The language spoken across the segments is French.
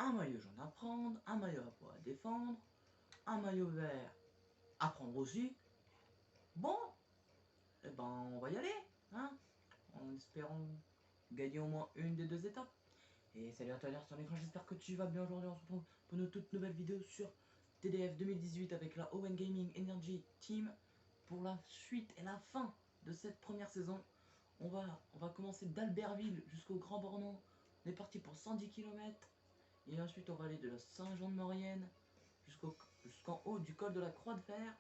un maillot jaune à prendre, un maillot à poids à défendre, un maillot vert à prendre aussi. Bon, eh ben on va y aller, hein, en espérant gagner au moins une des deux étapes. Et salut à toi sur l'écran, j'espère que tu vas bien. Aujourd'hui on se retrouve pour une toute nouvelle vidéo sur TDF 2018 avec la Owen Gaming Energy Team pour la suite et la fin de cette première saison. On va commencer d'Albertville jusqu'au Grand Bornand. On est parti pour 110 km. Et ensuite on va aller de la Saint-Jean-de-Maurienne jusqu'en haut du col de la Croix de Fer.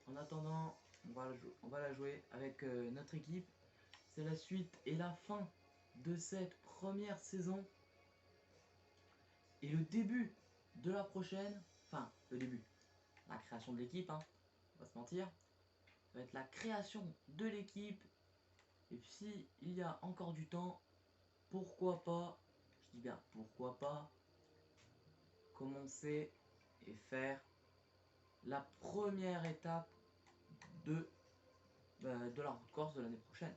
En attendant, on va la jouer avec notre équipe. C'est la suite et la fin de cette première saison. Et le début de la prochaine, enfin le début, la création de l'équipe, hein, on va se mentir. Ça va être la création de l'équipe. Et puis si il y a encore du temps, pourquoi pas, je dis bien pourquoi pas, commencer et faire la première étape de la route Corse de l'année prochaine.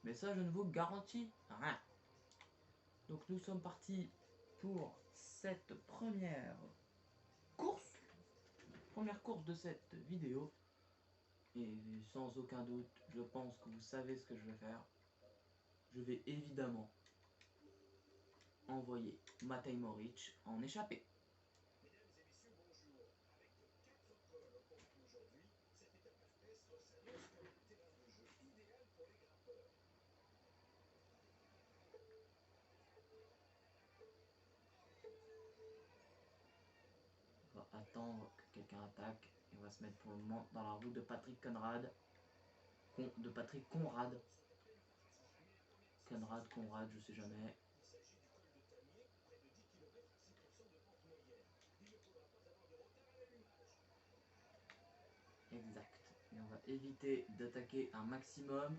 Mais ça, je ne vous garantis rien. Donc nous sommes partis pour cette première course de cette vidéo. Et sans aucun doute, je pense que vous savez ce que je vais faire. Je vais évidemment envoyer Matej Moric en échappée. On va attendre que quelqu'un attaque et on va se mettre pour le moment dans la route de Patrick Conrad. Conrad, je sais jamais. Exact. Et on va éviter d'attaquer un maximum.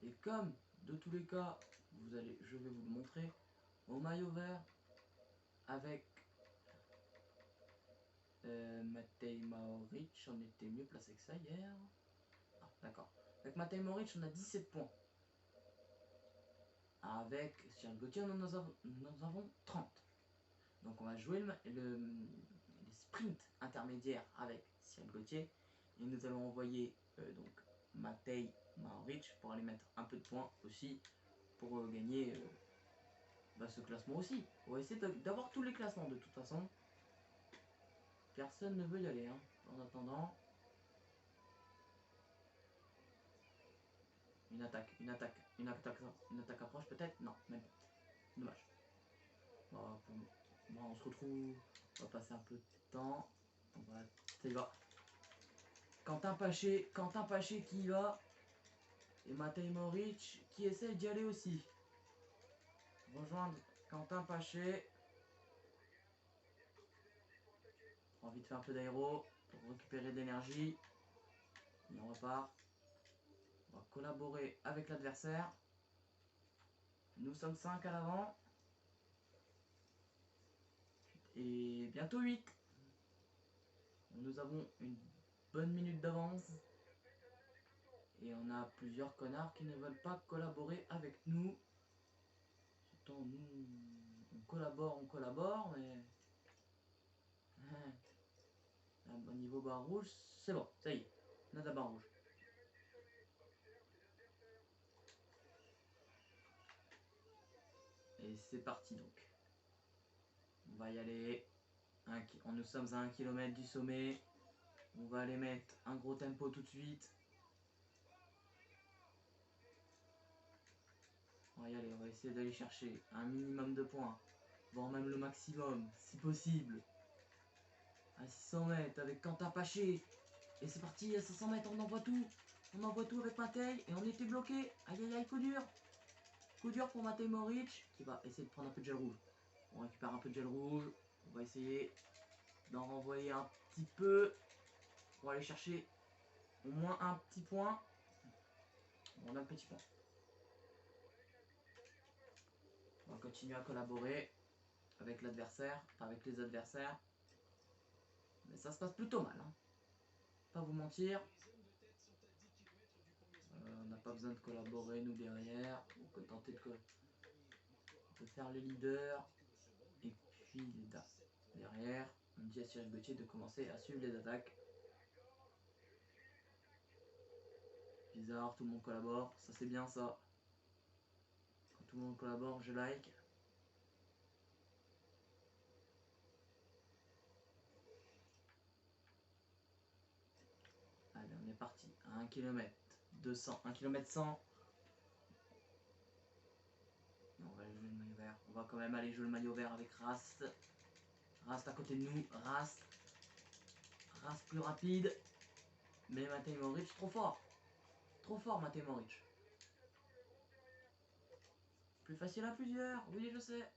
Et comme de tous les cas, je vais vous le montrer, au maillot vert avec Matej Moric, on était mieux placé que ça hier. Ah, d'accord. Avec Matej Moric, on a 17 points. Avec Cyril Gauthier, nous en avons 30. Donc on va jouer les sprints intermédiaires avec Cyril Gauthier. Et nous allons envoyer donc Matej Moric pour aller mettre un peu de points aussi pour gagner ce classement aussi. On va essayer d'avoir tous les classements de toute façon. Personne ne veut y aller, hein. En attendant. Une attaque approche peut-être. Non, même pas. Dommage. Bon, on se retrouve. On va passer un peu de temps. Ça y va. Quentin Paché qui y va. Et Matej Moric qui essaie d'y aller aussi. Rejoindre Quentin Paché. On va vite faire un peu d'aéro pour récupérer de l'énergie. Et on repart. On va collaborer avec l'adversaire. Nous sommes 5 à l'avant. Et bientôt 8. Nous avons une bonne minute d'avance. Et on a plusieurs connards qui ne veulent pas collaborer avec nous. Pourtant, nous, on collabore, mais... Au niveau barre rouge, c'est bon, ça y est. On a la barre rouge. Et c'est parti donc. On va y aller. Nous sommes à 1 km du sommet. On va aller mettre un gros tempo tout de suite. On va y aller, on va essayer d'aller chercher un minimum de points. Voire même le maximum, si possible. À 600 mètres avec Quentin Paché. Et c'est parti, à 500 mètres, on envoie tout. On envoie tout avec Matej et on était bloqué. Aïe aïe aïe, coup dur. Coup dur pour Matej Moric qui va essayer de prendre un peu de gel rouge. On récupère un peu de gel rouge. On va essayer d'en renvoyer un petit peu. On va aller chercher au moins un petit point. On a le petit point. On va continuer à collaborer avec l'adversaire, avec les adversaires. Mais ça se passe plutôt mal, hein. Pas vous mentir. On n'a pas besoin de collaborer nous derrière. On peut peut faire les leaders. Et puis derrière, on dit à Cyril Gauthier de commencer à suivre les attaques. Bizarre, tout le monde collabore, ça c'est bien ça. Quand tout le monde collabore, je like. Allez, on est parti. À 1 km 200, 1 km 100. On va aller jouer le maillot vert. On va quand même aller jouer le maillot vert avec Rast. Rast à côté de nous. Rast plus rapide. Mais Matej Moric trop fort. Trop fort Matej Moric. Plus facile à plusieurs. Oui, je sais.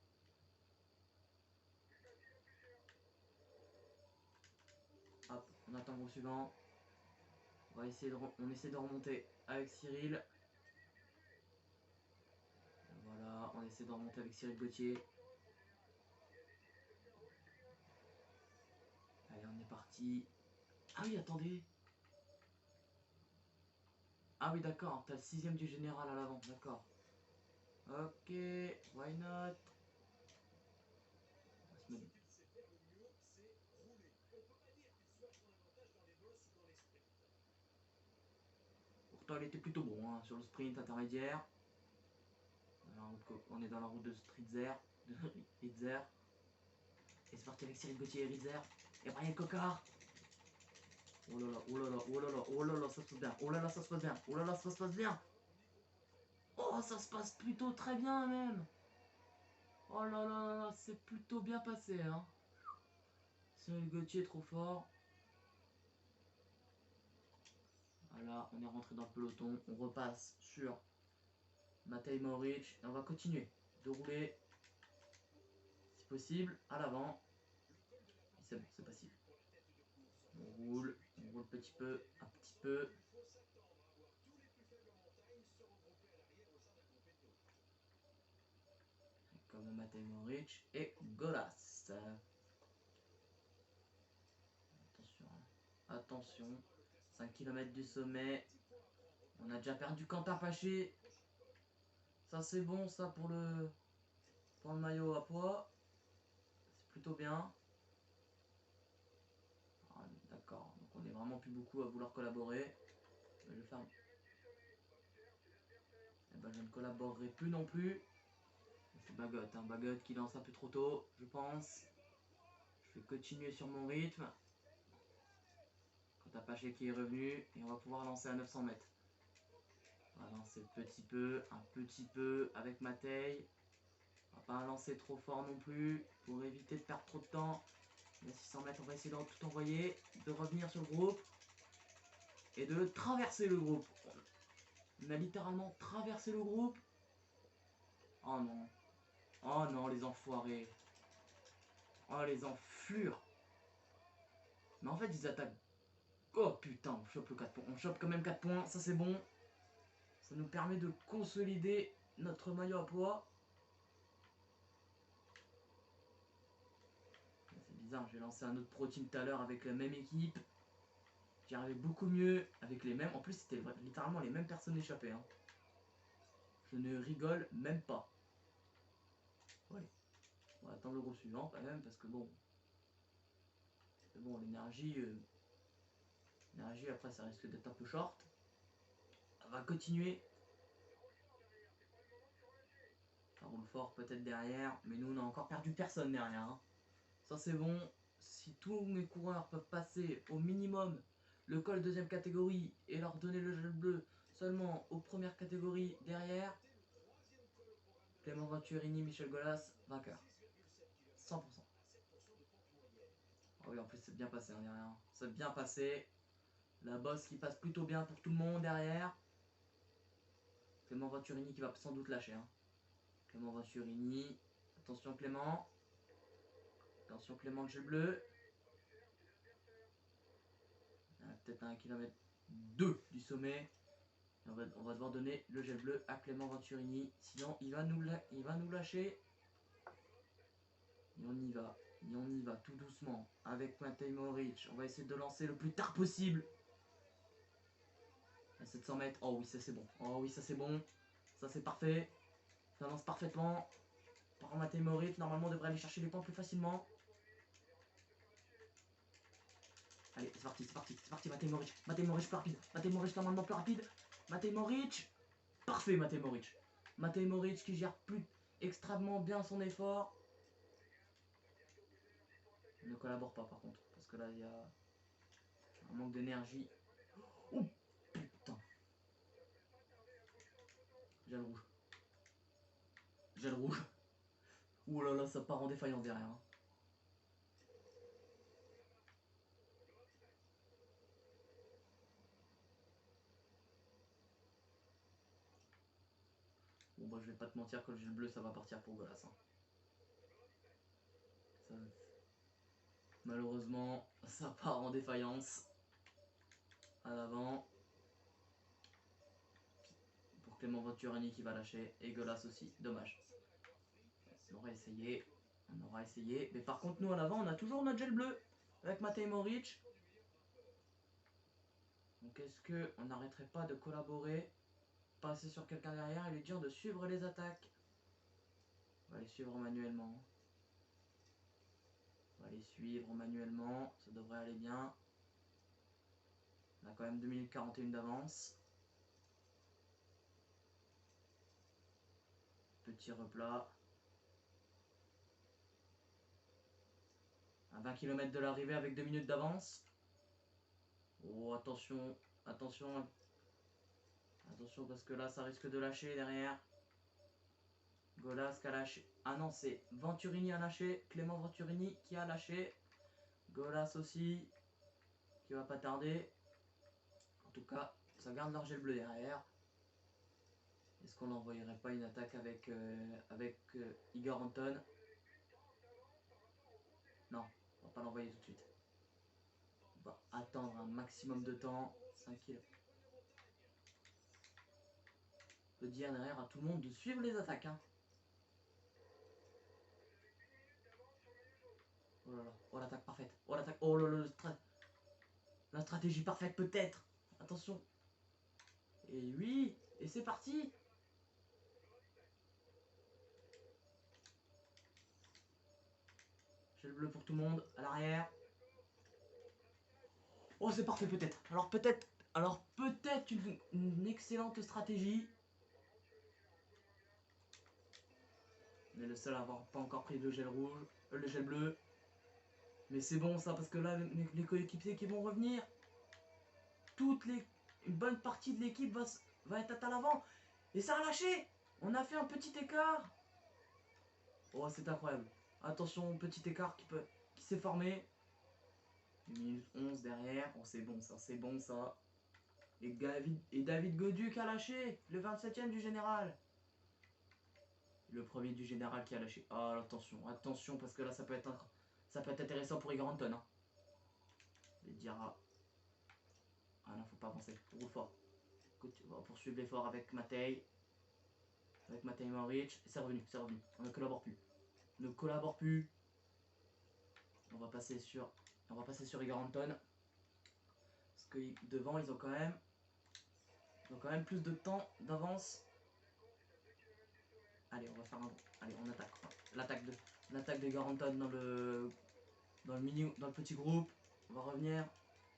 Hop, on attend le groupe suivant. On essaie de remonter avec Cyril. Voilà, on essaie de remonter avec Cyril Gauthier. Allez, on est parti. Ah oui, attendez. Ah oui, d'accord, t'as le 6ème du général à l'avant, d'accord. Ok, why not? Pourtant, il était plutôt bon hein, sur le sprint intermédiaire. On est dans la route de Ritzer. Et c'est parti avec Cyril Gauthier et Ritzer. Et Brian Cocard. Oh là là, oh là là, oh là là, oh là là, ça se passe bien. Oh là là, ça se passe bien. Oh là là, ça se passe bien. Oh, ça se passe plutôt très bien même. Oh là là là, c'est plutôt bien passé. Hein. Cyril Gauthier trop fort. Voilà, on est rentré dans le peloton. On repasse sur Matej Moric. Et on va continuer de rouler, si possible, à l'avant. C'est bon, c'est possible. On roule petit peu, un petit peu. Comme Matej Moric et Golas. Attention, attention. 5 km du sommet. On a déjà perdu Quentin Paché. Ça c'est bon ça pour le maillot à poids. C'est plutôt bien. Ah, d'accord, donc on est vraiment plus beaucoup à vouloir collaborer. Je vais faire... Eh ben, je ne collaborerai plus non plus. C'est Bagot, hein. Bagot qui lance un peu trop tôt, je pense. Je vais continuer sur mon rythme. Quentin Paché qui est revenu et on va pouvoir lancer à 900 mètres. On va lancer un petit peu avec Matej. On va pas lancer trop fort non plus pour éviter de perdre trop de temps. À 600 mètres, on va essayer de tout envoyer, de revenir sur le groupe et de traverser le groupe. On a littéralement traversé le groupe. Oh non. Oh non, les enfoirés. Oh, les enflures. Mais en fait, ils attaquent. Oh putain, on chope le 4 points. On chope quand même 4 points, ça c'est bon. Ça nous permet de consolider notre maillot à poids. C'est bizarre, j'ai lancé un autre pro team tout à l'heure avec la même équipe. J'y arrivais beaucoup mieux avec les mêmes. En plus, c'était littéralement les mêmes personnes échappées. Hein. Je ne rigole même pas. Allez. On va attendre le groupe suivant quand même parce que bon. Bon, l'énergie. L'énergie après ça risque d'être un peu short. On va continuer. Ça roule fort peut-être derrière. Mais nous on a encore perdu personne derrière. Hein. Ça c'est bon. Si tous mes coureurs peuvent passer au minimum le col deuxième catégorie et leur donner le gel bleu seulement aux premières catégories derrière. Clément Venturini, Michel Golas, vainqueur. 100%. Oh oui, en plus c'est bien passé hein, derrière. C'est bien passé. La bosse qui passe plutôt bien pour tout le monde derrière. Clément Venturini qui va sans doute lâcher. Hein. Clément Venturini. Attention Clément. Attention Clément, le gel bleu. Peut-être à 1 km 2 du sommet. On va devoir donner le gel bleu à Clément Venturini. Sinon, il va nous lâcher. Et on y va. Et on y va tout doucement. Avec Matej Moric. On va essayer de lancer le plus tard possible. À 700 mètres. Oh oui, ça c'est bon. Oh oui, ça c'est bon. Ça c'est parfait. Ça lance parfaitement. Par contre, Matej Moric, normalement, devrait aller chercher les points plus facilement. Allez, c'est parti, c'est parti, c'est parti, Matej Moric. Matej Moric plus rapide. Matej Moric normalement plus rapide. Matej Moric. Parfait, Matej Moric. Matej Moric qui gère plus extrêmement bien son effort. Il ne collabore pas par contre, parce que là, il y a un manque d'énergie. Oh, putain. Gel rouge. Gel rouge. Ouh là là, ça part en défaillance derrière. Hein. Bon bah je vais pas te mentir que le gel bleu ça va partir pour Golas. Hein. Ça... Malheureusement ça part en défaillance. À l'avant. Pour Clément Venturini qui va lâcher. Et Golas aussi. Dommage. On aura essayé. On aura essayé. Mais par contre nous à l'avant on a toujours notre gel bleu. Avec Matej Moric. Donc est-ce qu'on n'arrêterait pas de collaborer, passer sur quelqu'un derrière et lui dire de suivre les attaques? On va les suivre manuellement. On va les suivre manuellement. Ça devrait aller bien. On a quand même 2 minutes 41 d'avance. Petit replat. À 20 km de l'arrivée avec 2 minutes d'avance. Oh attention, attention. Attention parce que là ça risque de lâcher derrière. Golas qui a lâché. Ah non, c'est Venturini a lâché. Clément Venturini qui a lâché. Golas aussi. Qui va pas tarder. En tout cas, ça garde leur gel bleu derrière. Est-ce qu'on n'envoyerait pas une attaque avec, Igor Anton? Non, on va pas l'envoyer tout de suite. On va attendre un maximum de temps. 5 kills. On peut dire derrière à tout le monde de suivre les attaques. Hein. Oh là là, oh l'attaque parfaite. Oh l'attaque, oh là là, la stratégie parfaite peut-être. Attention. Et oui, et c'est parti. J'ai le bleu pour tout le monde, à l'arrière. Oh c'est parfait peut-être. Alors peut-être une excellente stratégie. On est le seul à avoir pas encore pris le gel rouge, le gel bleu. Mais c'est bon ça parce que là les coéquipiers qui vont revenir, une bonne partie de l'équipe va être à l'avant. Et ça a lâché. On a fait un petit écart. Oh c'est incroyable. Attention, petit écart qui s'est formé. 1 minute 11 derrière. Oh c'est bon ça, c'est bon ça. Et David Goduc a lâché. Le 27ème du général. Le premier du général qui a lâché. Oh attention, attention parce que là ça peut être intéressant pour Igor Anton. Hein. Il dira. Ah non, faut pas avancer. Roule fort. Écoute, on va poursuivre l'effort avec Matej. Avec Matej Moric. Et c'est revenu, c'est revenu. On ne collabore plus. On ne collabore plus. On va passer sur Igor Anton. Parce que devant, ils ont quand même plus de temps d'avance. Allez, on va faire un. Allez, on attaque. L'attaque de Igor Anton dans le petit groupe. On va revenir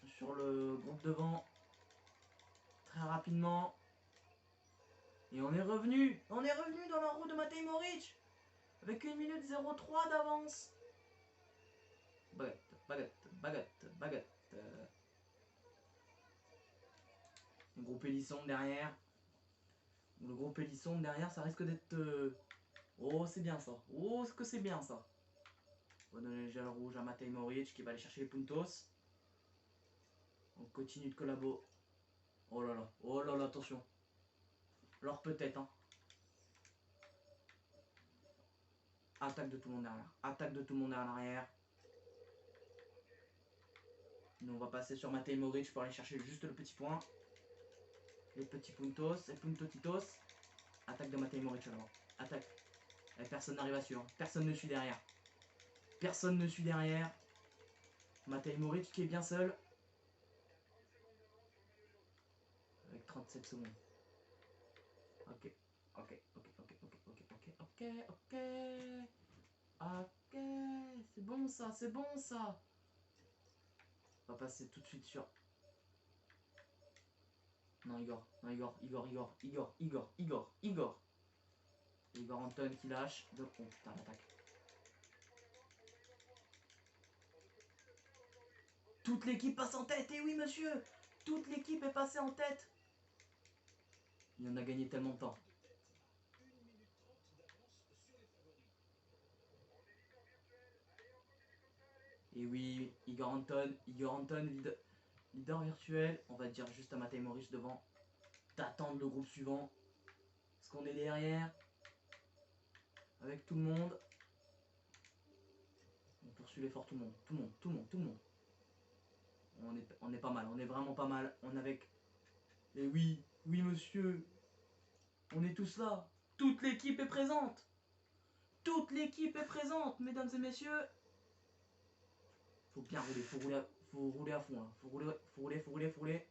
sur le groupe devant. Très rapidement. Et on est revenu dans la roue de Matej Moric. Avec 1 minute 03 d'avance. Baguette, baguette, baguette, baguette. Le groupe Hélisson derrière. Le groupe Hélisson derrière, ça risque d'être... Oh, c'est bien ça. Oh, ce que c'est bien ça. On va donner le gel rouge à Matej Moric qui va aller chercher les puntos. On continue de collabo. Oh là là, attention. Alors peut-être, hein. Attaque de tout le monde derrière. Attaque de tout le monde à l'arrière. Nous on va passer sur Matej Moric pour aller chercher juste le petit point. Les petits puntos, les puntotitos. Attaque de Matej Moric alors. Attaque. Et personne n'arrive à suivre. Personne ne suit derrière. Personne ne suit derrière. Matej Moric qui est bien seul. Avec 37 secondes. Ok. Ok, ok. Ok, c'est bon ça, c'est bon ça. On va passer tout de suite sur... Non, Igor, non, Igor. Igor Anton qui lâche. Oh putain, l'attaque. Toute l'équipe passe en tête, et oui monsieur. Toute l'équipe est passée en tête. Il en a gagné tellement de temps. Et oui, Igor Anton, leader virtuel. On va dire juste à Matej Moric devant d'attendre le groupe suivant. Parce qu'on est derrière. Avec tout le monde. On poursuit l'effort, tout le monde. On est pas mal, on est vraiment pas mal. On est avec... Et oui, oui monsieur. On est tous là. Toute l'équipe est présente. Toute l'équipe est présente, mesdames et messieurs. Faut bien rouler, faut rouler à fond. Hein. Faut rouler.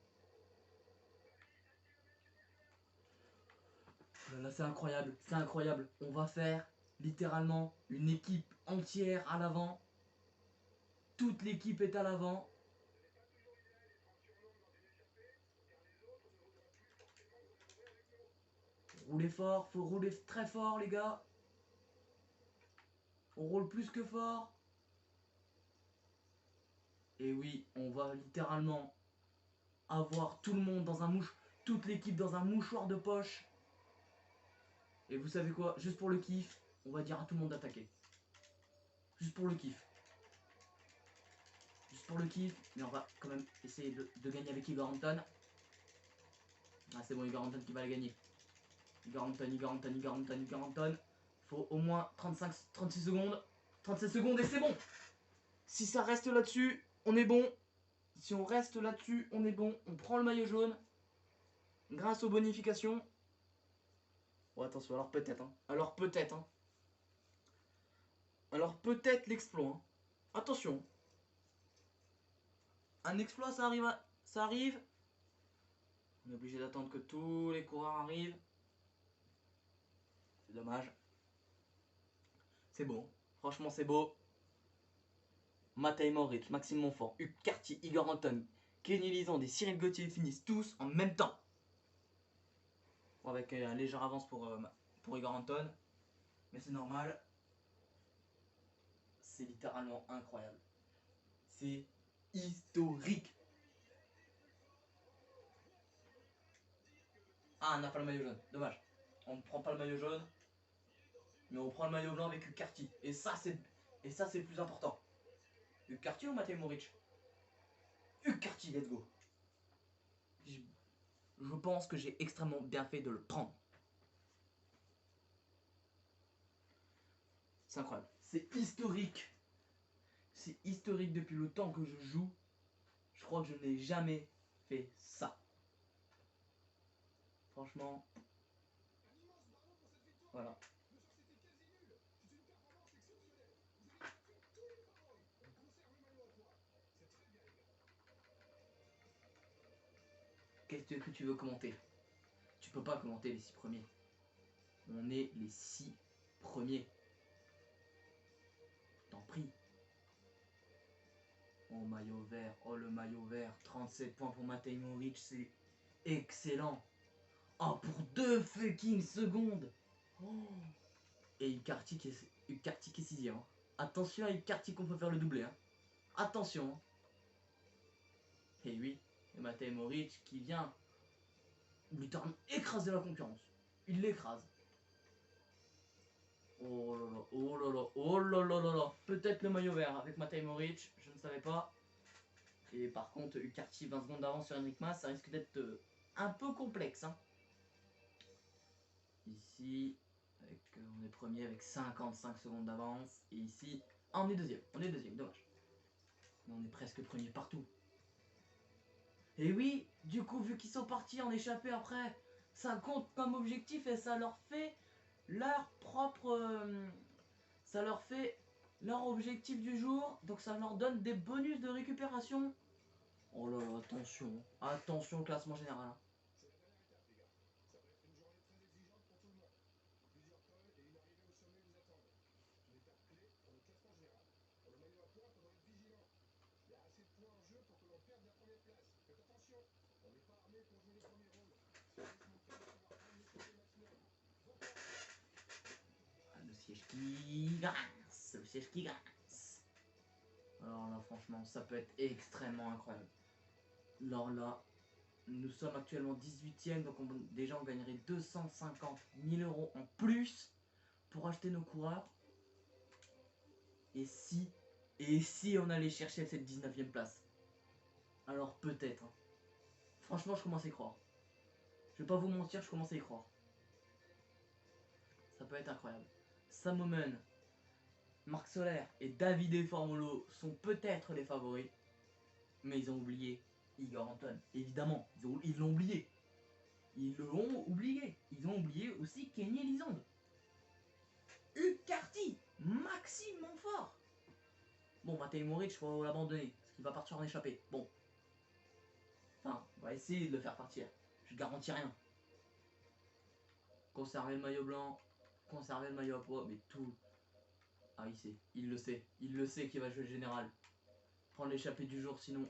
Là, c'est incroyable. On va faire littéralement une équipe entière à l'avant. Toute l'équipe est à l'avant. Roulez fort, faut rouler très fort les gars. On roule plus que fort. Et oui, on va littéralement avoir tout le monde dans un toute l'équipe dans un mouchoir de poche. Et vous savez quoi, juste pour le kiff, on va dire à tout le monde d'attaquer. Juste pour le kiff. Mais on va quand même essayer de gagner avec Igor Anton. Ah c'est bon, Igor Anton qui va la gagner. Igor Anton. Faut au moins 36 secondes. 37 secondes et c'est bon. Si ça reste là-dessus, on est bon. Si on reste là-dessus, on est bon. On prend le maillot jaune. Grâce aux bonifications. Bon, attention, alors peut-être. Alors peut-être l'exploit. Hein. Attention. Un exploit, ça arrive. On est obligé d'attendre que tous les coureurs arrivent. C'est dommage. C'est beau. Franchement, c'est beau. Matej Moric, Maxime Montfort, Hugues Cartier, Igor Anton, Kenny Lisande et Cyril Gauthier finissent tous en même temps. Bon, avec un léger avance pour Igor Anton. Mais c'est normal. C'est littéralement incroyable. C'est historique. Ah, on n'a pas le maillot jaune. Dommage. On ne prend pas le maillot jaune. Mais on prend le maillot blanc avec Hugues Cartier. Et ça, c'est le plus important. Hugues Cartier ou Matej Moric? Hugues Cartier, let's go. Je pense que j'ai extrêmement bien fait de le prendre. C'est incroyable. C'est historique. C'est historique depuis le temps que je joue. Je crois que je n'ai jamais fait ça. Franchement. Voilà. Qu'est-ce que tu veux commenter? Tu peux pas commenter les 6 premiers. On est les 6 premiers. T'en prie. Oh, maillot vert. Oh, le maillot vert. 37 points pour Matej Moric. C'est excellent. Oh, pour 2 fucking secondes. Oh. Et Hugues Cartier qui est 6ème. Hein. Attention à Hugues Cartier qu'on peut faire le doublé. Hein. Attention. Hein. Et oui. Et Matej Moric qui vient littéralement écraser la concurrence. Il l'écrase. Oh là là. Peut-être le maillot vert avec Matej Moric, je ne savais pas. Et par contre, Hugues Cartier 20 secondes d'avance sur Enric Mas, ça risque d'être un peu complexe. Hein. Ici, on est premier avec 55 secondes d'avance. Et ici, on est deuxième, dommage. Mais on est presque premier partout. Et oui, du coup, vu qu'ils sont partis en échappée après, ça compte comme objectif et ça leur fait leur propre... ça leur fait leur objectif du jour. Donc ça leur donne des bonus de récupération. Oh là là, attention. Attention au classement général. Ah, le siège qui grince. Le siège qui grince. Alors là, franchement, ça peut être extrêmement incroyable. Alors là, nous sommes actuellement 18e, donc déjà on gagnerait 250 000 € en plus pour acheter nos coureurs. Et si on allait chercher cette 19e place? Alors peut-être. Hein. Franchement, je commence à y croire. Je vais pas vous mentir, je commence à y croire. Ça peut être incroyable. Sam Omen, Marc Soler et Davide Formolo sont peut-être les favoris. Mais ils ont oublié Igor Anton. Évidemment, ils l'ont oublié. Ils l'ont oublié. Ils ont oublié aussi Kenny Elizonde. Hugues Carty, Maxime Montfort. Bon, Matej Moric, faut l'abandonner, parce qu'il va partir en échappée. Bon. Enfin, on va essayer de le faire partir. Je garantis rien. Conserver le maillot blanc, conserver le maillot à poids, mais tout. Ah, il le sait qu'il va jouer le général. Prendre l'échappée du jour, sinon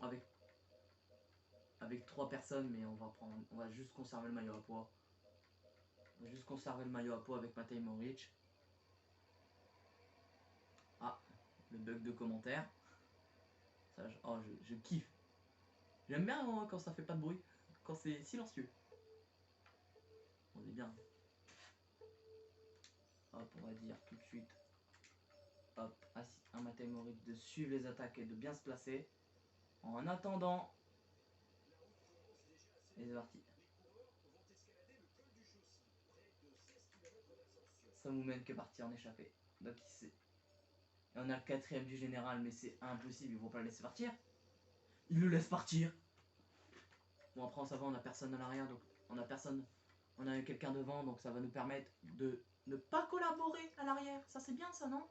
avec 3 personnes, mais on va juste conserver le maillot à poids. On va juste conserver le maillot à poids avec Matej Moric. Ah, le bug de commentaire. Ça, je kiffe. J'aime bien quand ça fait pas de bruit, quand c'est silencieux. On est bien. Hop, on va dire tout de suite. Hop, un Matej Moric de suivre les attaques et de bien se placer. En attendant. Et c'est parti. Samoumen qui est parti en échappée. Donc il sait. Et on a le 4ème du général, mais c'est impossible, ils vont pas le laisser partir. Ils le laissent partir. Bon, après, ça va, on a personne à l'arrière, donc on a personne. On a quelqu'un devant, donc ça va nous permettre de ne pas collaborer à l'arrière. Ça, c'est bien, ça, non?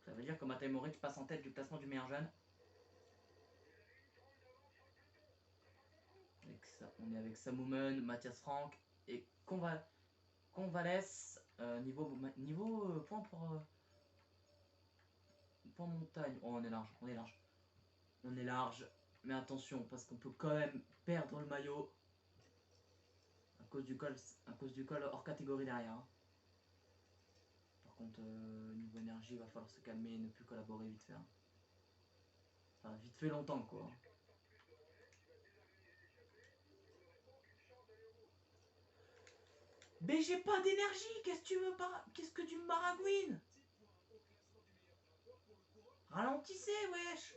Ça veut dire que Matej Moric passe en tête du classement du meilleur jeune. On est avec Samoumen, Mathias Frank et Convalès. Niveau point pour point montagne. Oh, on est large, on est large. On est large, mais attention, parce qu'on peut quand même perdre le maillot à cause du col hors catégorie derrière. Hein. Par contre, niveau énergie, il va falloir se calmer et ne plus collaborer vite fait. Hein. Enfin, vite fait longtemps, quoi. Mais j'ai pas d'énergie. Qu'est-ce que tu me baragouines? Ralentissez, wesh.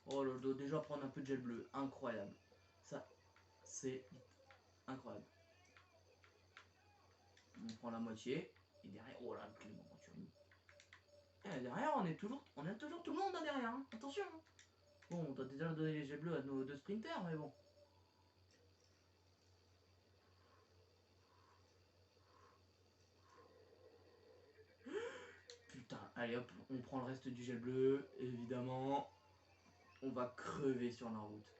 Oh, là, déjà prendre un peu de gel bleu. Incroyable. Ça, c'est incroyable. On prend la moitié. Et derrière, oh là, le Clément Turni. Et derrière, on a toujours tout le monde là derrière. Hein. Attention. Hein. Bon, on doit déjà donner les gels bleus à nos 2 sprinters, mais bon. Putain, allez hop, on prend le reste du gel bleu, évidemment. On va crever sur la route.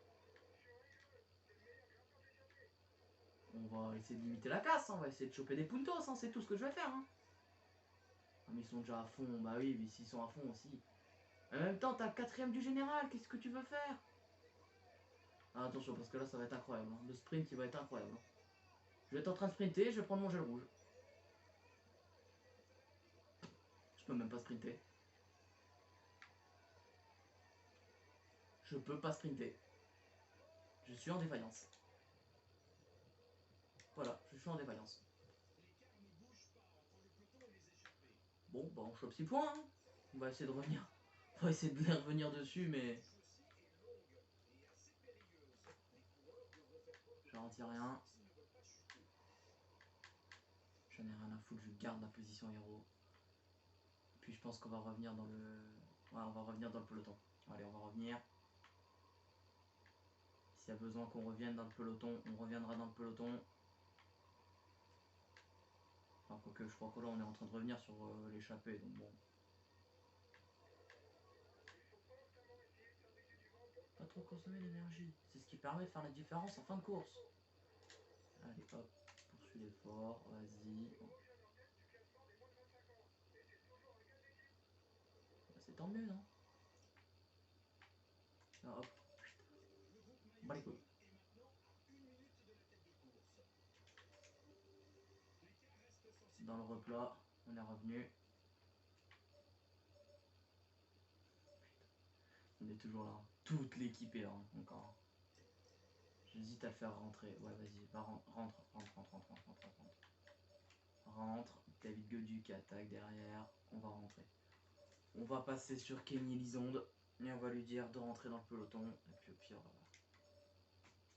On va essayer de limiter la casse, hein. On va essayer de choper des puntos, hein. C'est tout ce que je vais faire. Hein. Ah, mais ils sont déjà à fond, bah oui, mais s'ils sont à fond aussi. En même temps, t'as le 4ème du général, qu'est-ce que tu veux faire? Ah, attention, parce que là, ça va être incroyable. Hein. Le sprint, il va être incroyable. Hein. Je vais être en train de sprinter, je vais prendre mon gel rouge. Je peux même pas sprinter. Je peux pas sprinter. Je suis en défaillance. Voilà, je suis en défaillance. Bon, bah on chope 6 points. Hein. On va essayer de revenir. On va essayer de les revenir dessus, mais... Je garantis rien. J'en ai rien à foutre, je garde la position héros. Puis je pense qu'on va revenir dans le... Ouais, on va revenir dans le peloton. Allez, on va revenir. S'il y a besoin qu'on revienne dans le peloton, on reviendra dans le peloton. Enfin, quoique, je crois que là, on est en train de revenir sur l'échappée, donc bon. Pas trop consommer l'énergie. C'est ce qui permet de faire la différence en fin de course. Allez, hop, poursuis l'effort, vas-y. C'est tant mieux, non? Hop. Bah les couilles. Dans le replat, on est revenu. On est toujours là. Toute l'équipe est là encore. J'hésite à le faire rentrer. Ouais, vas-y, va rentre. Rentre. David Godu qui attaque derrière. On va rentrer. On va passer sur Kenny Lisonde. Et on va lui dire de rentrer dans le peloton. Et puis au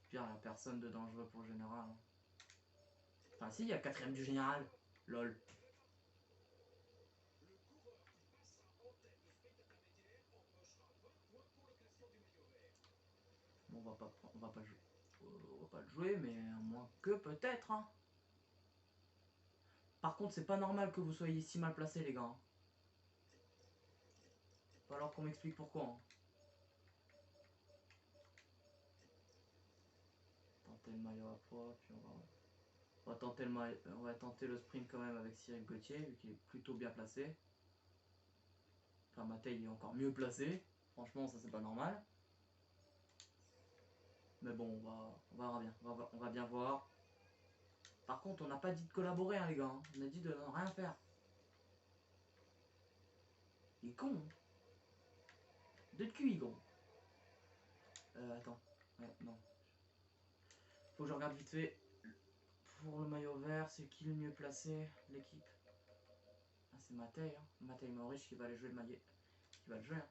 pire, il n'y a personne de dangereux pour le général. Hein. Enfin, si, il y a le 4ème du général. Lol. Bon, on va pas jouer. On va pas le jouer, mais à moins que peut-être. Hein. Par contre, c'est pas normal que vous soyez si mal placés, les gars. Hein. Va falloir qu'on m'explique pourquoi. Hein. Tenter le maillot à poids, puis on va tenter on va tenter le sprint quand même avec Cyril Gauthier, vu qu'il est plutôt bien placé. Enfin, Mattei il est encore mieux placé. Franchement, ça c'est pas normal. Mais bon, on va bien. On va bien voir. Par contre, on n'a pas dit de collaborer, hein, les gars. Hein. On a dit de ne rien faire. Il est con. Hein. De cul, il est con. Attends. Ouais, non. Faut que je regarde vite fait. Pour le maillot vert, c'est qui le mieux placé? L'équipe. Ah, c'est Mattei. Hein. Mattei Maurice qui va aller jouer le maillot. Qui va le jouer. Hein.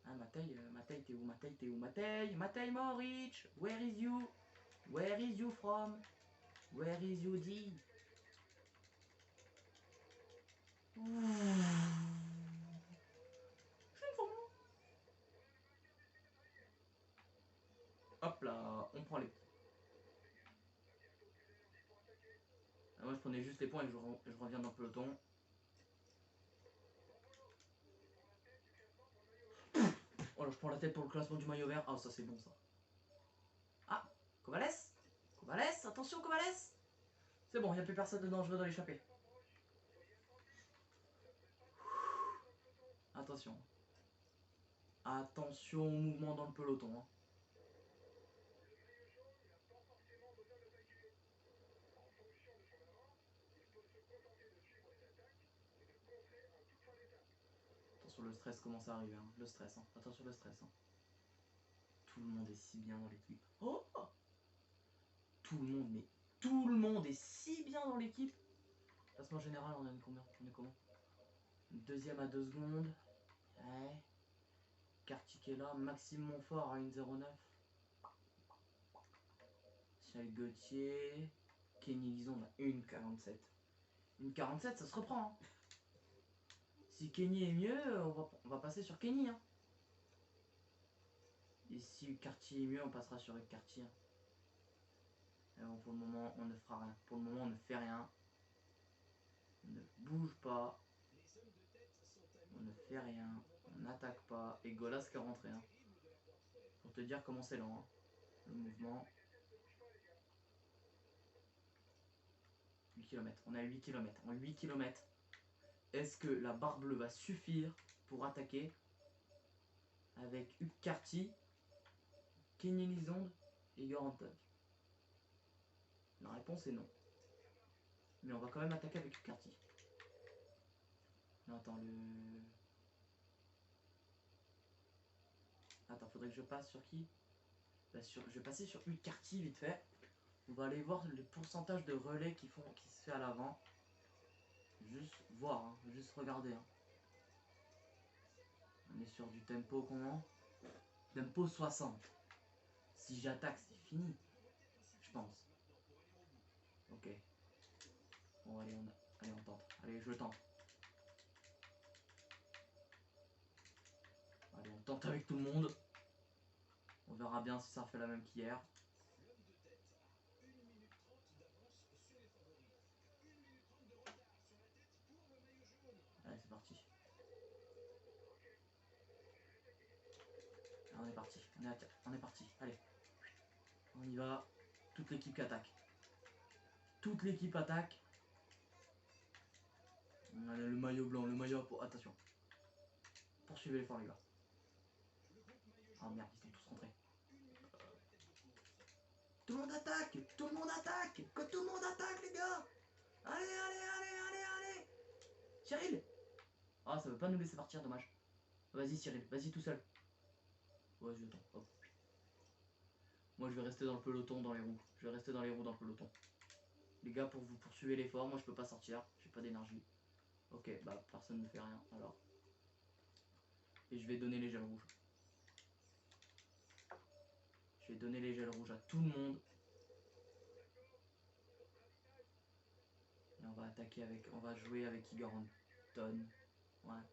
Ah, Mattei, t'es où? Mattei Maurice. Where is you? Where is you from? Where is you D? Hop là, on prend les. Ah, moi je prenais juste les points et je reviens dans le peloton. Oh là, je prends la tête pour le classement du maillot vert. Ah, ça c'est bon ça. Ah, Kovales, attention Kovales. C'est bon, il n'y a plus personne de dangereux dans l'échappée. Attention. Attention au mouvement dans le peloton. Hein. Attention, le stress commence à arriver. Hein. Le stress. Hein. Attention, le stress. Hein. Tout le monde est si bien dans l'équipe. Oh, tout le monde est si bien dans l'équipe. Classement général, on a une combien? On est comment? Deuxième à 2 secondes. Ouais. Kartik est là. Maxime Montfort à 1,09. Cyril Gauthier. Kenny Lisonde à 1,47. 1,47, ça se reprend. Hein. Si Kenny est mieux, on va passer sur Kenny. Hein. Et si Cartier est mieux, on passera sur Cartier. Bon, pour le moment, on ne fera rien. Pour le moment, on ne fait rien. On ne bouge pas. On ne fait rien. On n'attaque pas. Et Golas qui est rentré. Hein. Pour te dire comment c'est lent. Hein. Le mouvement. 8 km. On a 8 km. En 8 km, est-ce que la barre bleue va suffire pour attaquer avec Hugues Carty, Kenny Lisonde et Yoran Tag? La réponse est non. Mais on va quand même attaquer avec Hugues Carty. Non, attends, Attends, faudrait que je passe sur qui? Je vais passer sur Hugues Carty vite fait. On va aller voir les pourcentages de relais qui se fait à l'avant. Juste voir, hein, juste regarder. Hein. On est sur du tempo comment? Tempo 60. Si j'attaque, c'est fini. Je pense. Ok. Bon, allez, on tente. Allez, je tente. Allez, on tente avec tout le monde. On verra bien si ça refait la même qu'hier. Allez, c'est parti. Allez, on est parti. On est parti. Allez. On y va. Toute l'équipe qui attaque. Toute l'équipe attaque. Allez, le maillot blanc, le maillot pour. Attention. Poursuivez l'effort, les gars. Ah merde, ils sont tous rentrés. Tout le monde attaque! Tout le monde attaque! Que tout le monde attaque, les gars! Allez, allez, allez, allez, allez! Cyril! Ah, ça veut pas nous laisser partir, dommage. Vas-y, Cyril, vas-y tout seul. Vas-y, attends, hop. Moi, je vais rester dans le peloton, dans les roues. Je vais rester dans les roues, dans le peloton. Les gars, pour vous poursuivre l'effort, moi, je peux pas sortir. J'ai pas d'énergie. Ok, bah, personne ne fait rien, alors. Et je vais donner les gels rouges. Je vais donner les gels rouges à tout le monde. Et on va attaquer avec... On va jouer avec Igor Anton. Ouais.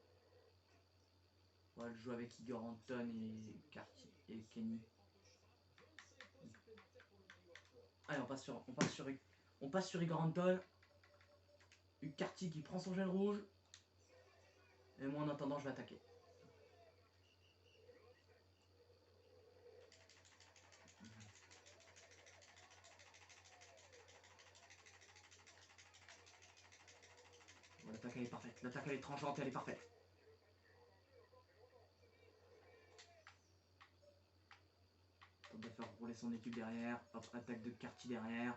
On va jouer avec Igor Anton et Carty et Kenny. Allez, on passe sur Igor Anton. Carty qui prend son gel rouge. Et moi, en attendant, je vais attaquer. Bon, l'attaque, elle est parfaite. L'attaque, elle est tranchante, elle est parfaite. Tente de faire rouler son équipe derrière. Hop, attaque de Carty derrière.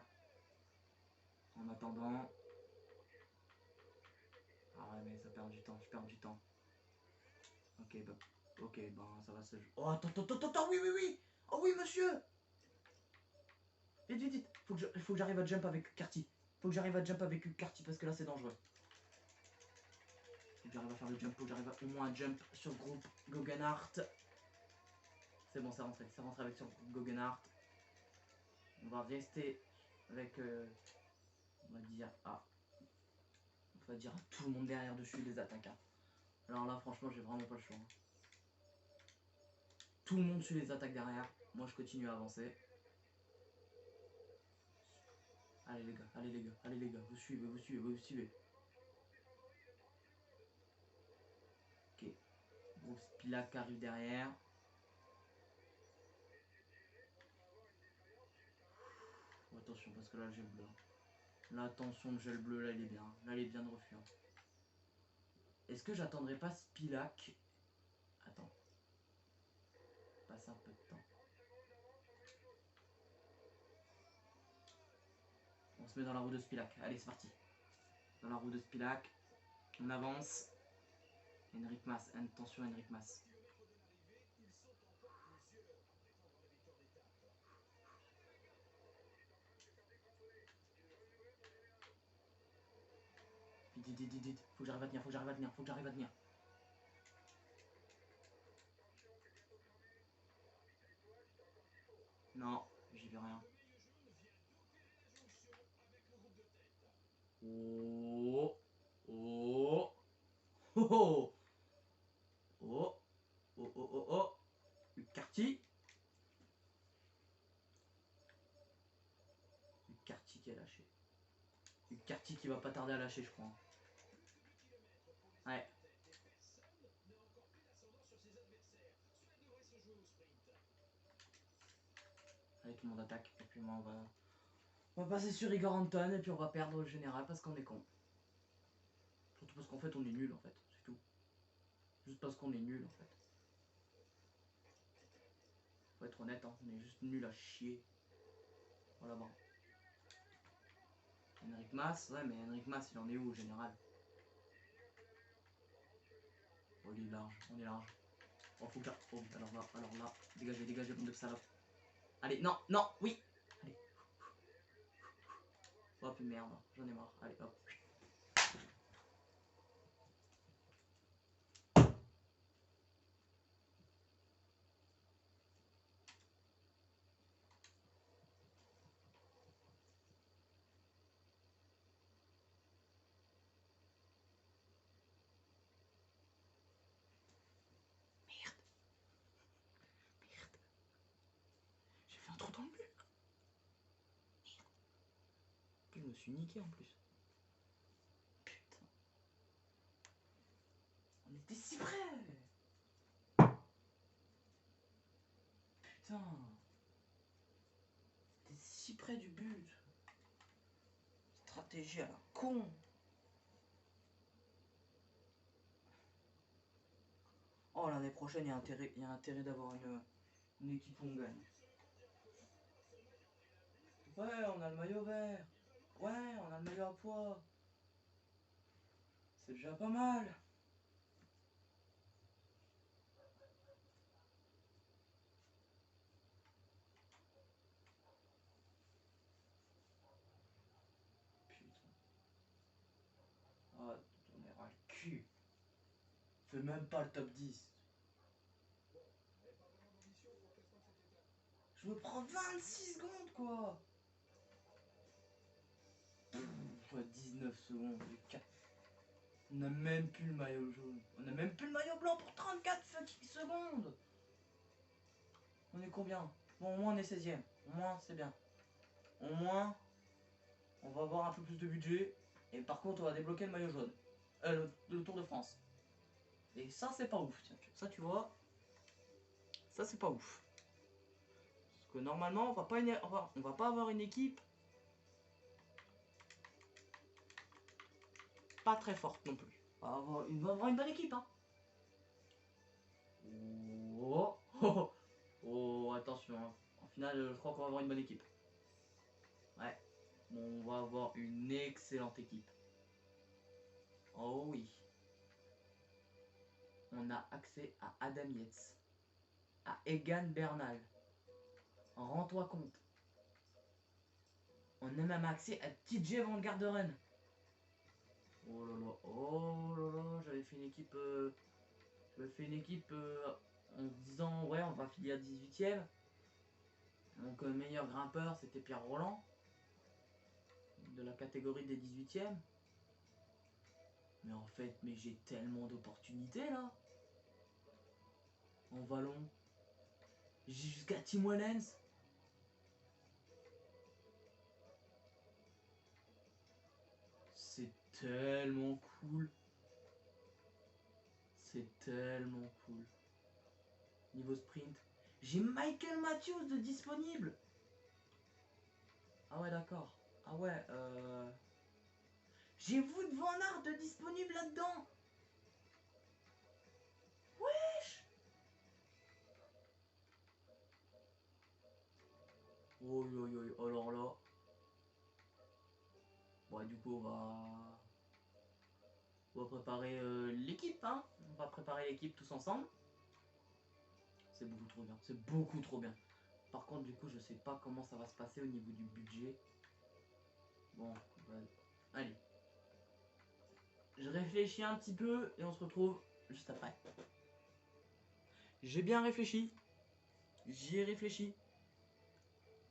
En attendant. Ah ouais, mais ça perd du temps, je perds du temps. Ok, bah, ça va se jouer. Oh, attends, oui. Oh oui, monsieur. Vite. Faut que j'arrive à jump avec Carty. Faut que j'arrive à jump avec Carty parce que là, c'est dangereux. Faut que j'arrive à faire le jump, faut que j'arrive au moins à jump sur le groupe Guggenhardt. C'est bon, ça rentre avec sur Guggenhardt. On va rester avec, on va dire, on va dire à tout le monde derrière dessus les attaques. Hein. Alors là, franchement, j'ai vraiment pas le choix. Hein. Tout le monde suit les attaques derrière. Moi, je continue à avancer. Allez les gars, vous suivez. Ok, groupe Spilak arrive derrière. Oh, attention, parce que là, j'ai le bleu. Là, attention, le gel bleu, là, il est bien. Là, il est bien de refus. Hein. Est-ce que j'attendrai pas Spilak? Attends. Passe un peu de temps. On se met dans la roue de Spilak. Allez, c'est parti. Dans la roue de Spilak. On avance. Henrik Mas. Attention, Henrik Mas. Vite. Faut que j'arrive à tenir. Non, j'y vais rien. Oh. Carty. Carty qui a lâché. Carty qui va pas tarder à lâcher, je crois. Ouais. Allez, tout le monde attaque. Et puis moi, on va passer sur Igor Anton et puis on va perdre le général parce qu'on est con. Surtout parce qu'en fait, on est nul en fait. C'est tout. Juste parce qu'on est nul en fait. Faut être honnête, hein. On est juste nul à chier. Voilà, bon. Henrik Mas, ouais, mais Henrik Mas, il en est où au général? Oh, il est large, on est large. Oh, faut que j'arrive. Oh, alors là. Dégagez, bande de salopes. Allez, non, oui. Allez. Oh, puis merde, j'en ai marre. Allez, hop. J'ai fait un trou dans le mur. Merde. Je me suis niqué en plus. Putain. On était si près. Putain. T'es si près du but. Stratégie à la con. Oh, l'année prochaine, il y a intérêt d'avoir une équipe où on gagne. Ouais, on a le maillot vert. Ouais, on a le maillot à pois. C'est déjà pas mal. Putain. Ah, on est ras le cul. Fait même pas le top 10. Je me prends 26 secondes, quoi. Ouais, 19 secondes. On n'a même plus le maillot jaune. On n'a même plus le maillot blanc pour 34 fucking secondes. On est combien? Bon, au moins on est 16ème. Au moins, c'est bien. Au moins, on va avoir un peu plus de budget. Et par contre, on va débloquer le maillot jaune. Le Tour de France. Et ça, c'est pas ouf. Tiens, ça, tu vois. Ça, c'est pas ouf. Parce que normalement, on va pas avoir une équipe pas très forte non plus. On va avoir une bonne équipe, hein. Oh, oh, oh, attention. Hein. En finale, je crois qu'on va avoir une bonne équipe. Ouais. Bon, on va avoir une excellente équipe. Oh oui. On a accès à Adam Yates. À Egan Bernal. Rends-toi compte. On a même accès à TJ Van Garderen. Oh là là, j'avais fait une équipe. En se disant, ouais, on va filer à 18ème. Donc, meilleur grimpeur, c'était Pierre Roland. De la catégorie des 18ème. Mais en fait, j'ai tellement d'opportunités là. En vallon. J'ai jusqu'à Tim Wellens. C'est tellement cool. C'est tellement cool. Niveau sprint. J'ai Michael Matthews de disponible. Ah ouais, d'accord. Ah ouais, j'ai Wout van Aert de disponible là-dedans. Wesh. Oh, alors là. Bon, du coup, on va préparer l'équipe, hein. On va préparer l'équipe tous ensemble. C'est beaucoup trop bien. C'est beaucoup trop bien. Par contre, du coup, je sais pas comment ça va se passer au niveau du budget. Bon, allez. Je réfléchis un petit peu et on se retrouve juste après. J'ai bien réfléchi. J'y ai réfléchi.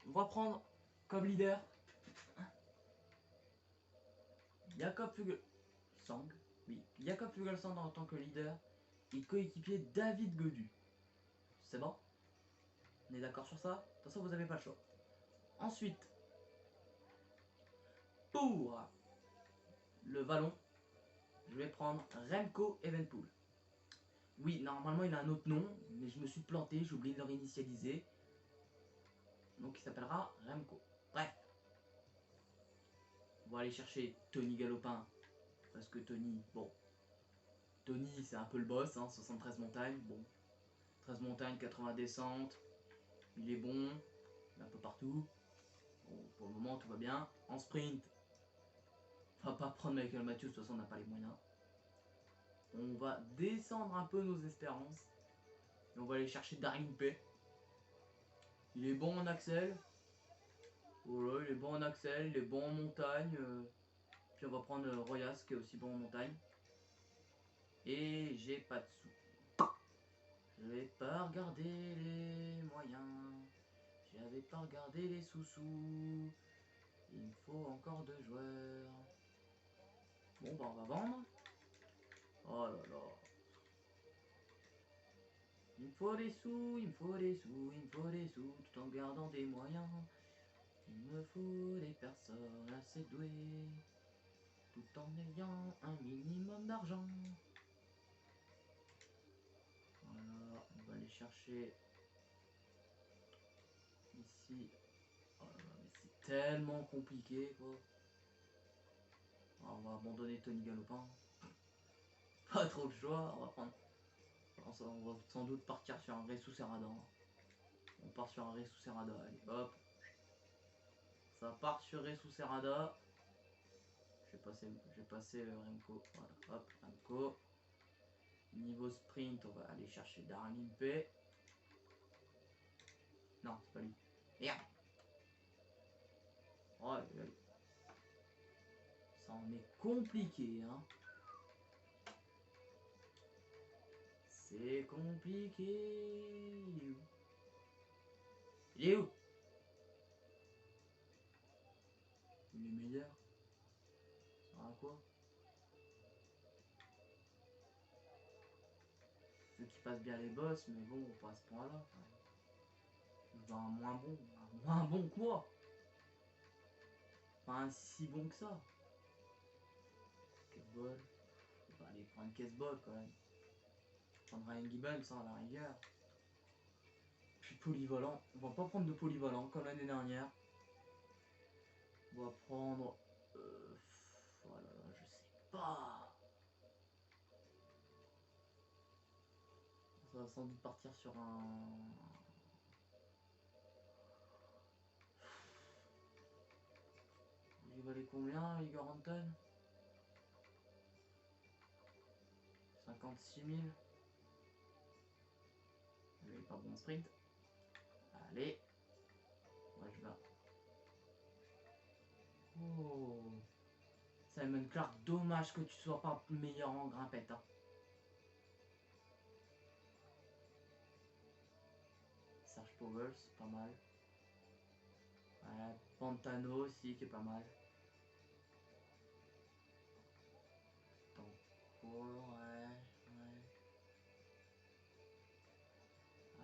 On va prendre comme leader Jakob Fuglsang. Oui, Jakob Fuglsang en tant que leader et coéquipier David Godu. C'est bon? On est d'accord sur ça? De toute façon, vous n'avez pas le choix. Ensuite, pour le vallon, je vais prendre Remco Evenepoel. Oui, normalement il a un autre nom, mais je me suis planté, j'ai oublié de le réinitialiser. Donc il s'appellera Remco. Bref. On va aller chercher Tony Galopin. Parce que Tony, bon. Tony c'est un peu le boss, hein, 73 montagnes. Bon. 13 montagnes, 80 descentes. Il est bon. Il est un peu partout. Bon, pour le moment tout va bien. En sprint, on va pas prendre Michael Matthews, de toute façon on n'a pas les moyens. On va descendre un peu nos espérances. Et on va aller chercher Daring P. Il est bon en Axel. Voilà, il est bon en Axel, il est bon en montagne. Puis on va prendre Royas qui est aussi bon en montagne. Et j'ai pas de sous. Je vais pas regarder les moyens. J'avais pas regardé les sous-sous. Il me faut encore 2 joueurs. Bon bah on va vendre. Oh là là. Il me faut des sous, il me faut des sous, il me faut des sous, tout en gardant des moyens. Il me faut des personnes assez douées, tout en ayant un minimum d'argent. Voilà, on va aller chercher ici. Oh là là, mais c'est tellement compliqué quoi. Alors, on va abandonner Tony Galopin. Pas trop de choix, on va prendre. On va sans doute partir sur un vrai sous Serradan. On part sur un Ressus Serrada. Allez, hop. Ça part sur Ressus Serrada. Je vais passer Remco. Voilà, hop, Remco. Niveau sprint, on va aller chercher Darlene P. Non, c'est pas lui. Merde. Oh, ça en est compliqué, hein. C'est compliqué. Il est où? Il est meilleur. Ça sert à quoi? Ceux qui passent bien les boss, mais bon, pas à ce point-là. Je veux un moins bon. Un moins bon que moi. Pas un si bon que ça. Caisse ball. On va aller prendre caisse ball quand même. Prendre Ryan Gibbons, ça à la rigueur. Puis polyvalent. On va pas prendre de polyvalent comme l'année dernière. On va prendre. Voilà, je sais pas. Ça va sans doute partir sur un. Il valait combien, Igor Anton? 56 000. Il avait pas bon sprint. Allez. Ouais, je vais. Oh. Simon Clark, dommage que tu sois pas meilleur en grimpette. Hein. Serge Powell, c'est pas mal. Ouais, Pantano aussi, qui est pas mal. Ouais.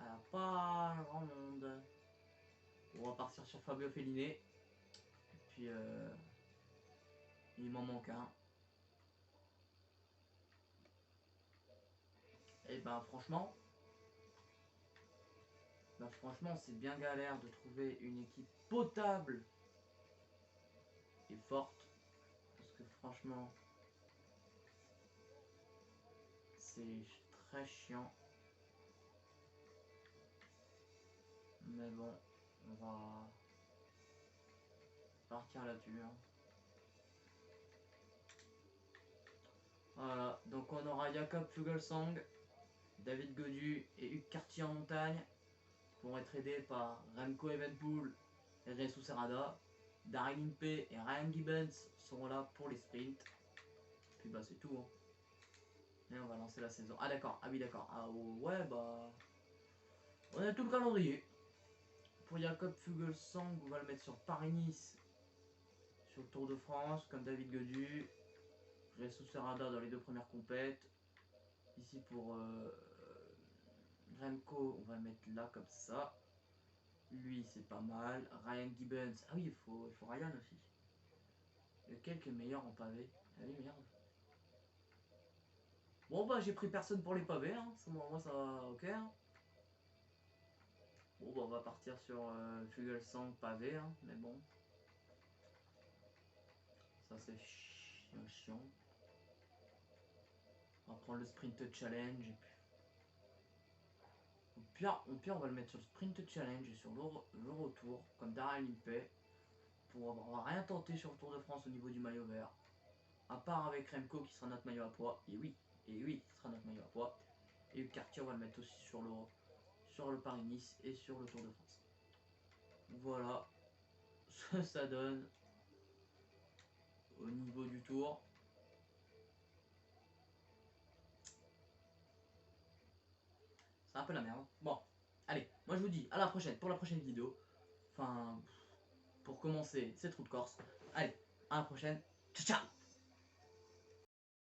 Alors, pas grand monde. On va partir sur Fabio Felliné. Et puis, il m'en manque un. Et ben, franchement, c'est bien galère de trouver une équipe potable et forte. Parce que franchement, c'est très chiant. Mais bon, on va partir là-dessus. Hein. Voilà, donc on aura Jakob Fuglsang, David Godu et Hugues Cartier en montagne pour être aidés par Remco Evenepoel et Ressus Serrada. Darlene P et Ryan Gibbons seront là pour les sprints. Puis bah c'est tout. Hein. Et on va lancer la saison. Ah d'accord, ah oui d'accord. Ah ouais bah... On a tout le calendrier. Pour Jakob Fuglsang, on va le mettre sur Paris-Nice. Sur le Tour de France, comme David Godu. Ressus Serrada dans les 2 premières compètes. Ici pour Remco, on va le mettre là comme ça. Lui, c'est pas mal. Ryan Gibbons. Ah oui, il faut Ryan aussi. Lequel qui est meilleur en pavé? Ah oui, merde. Bon, bah, j'ai pris personne pour les pavés. Hein. Moi, ça va. Ok. Hein. Bon, bah, on va partir sur Fuglsang pavé. Hein. Mais bon. Ça, c'est chiant. On va prendre le sprint challenge. Et puis... Au pire, on va le mettre sur le sprint challenge et sur le retour, comme Darrell Limpey. Pour avoir rien tenté sur le Tour de France au niveau du maillot vert. À part avec Remco qui sera notre maillot à poids. Et oui, qui sera notre maillot à poids. Et le quartier, on va le mettre aussi sur le Paris-Nice et sur le Tour de France. Voilà ce que ça donne au niveau du tour. C'est un peu la merde. Bon, allez, moi je vous dis à la prochaine pour la prochaine vidéo. Enfin, pour commencer, c'est Trou de Corse. Allez, à la prochaine. Ciao, ciao!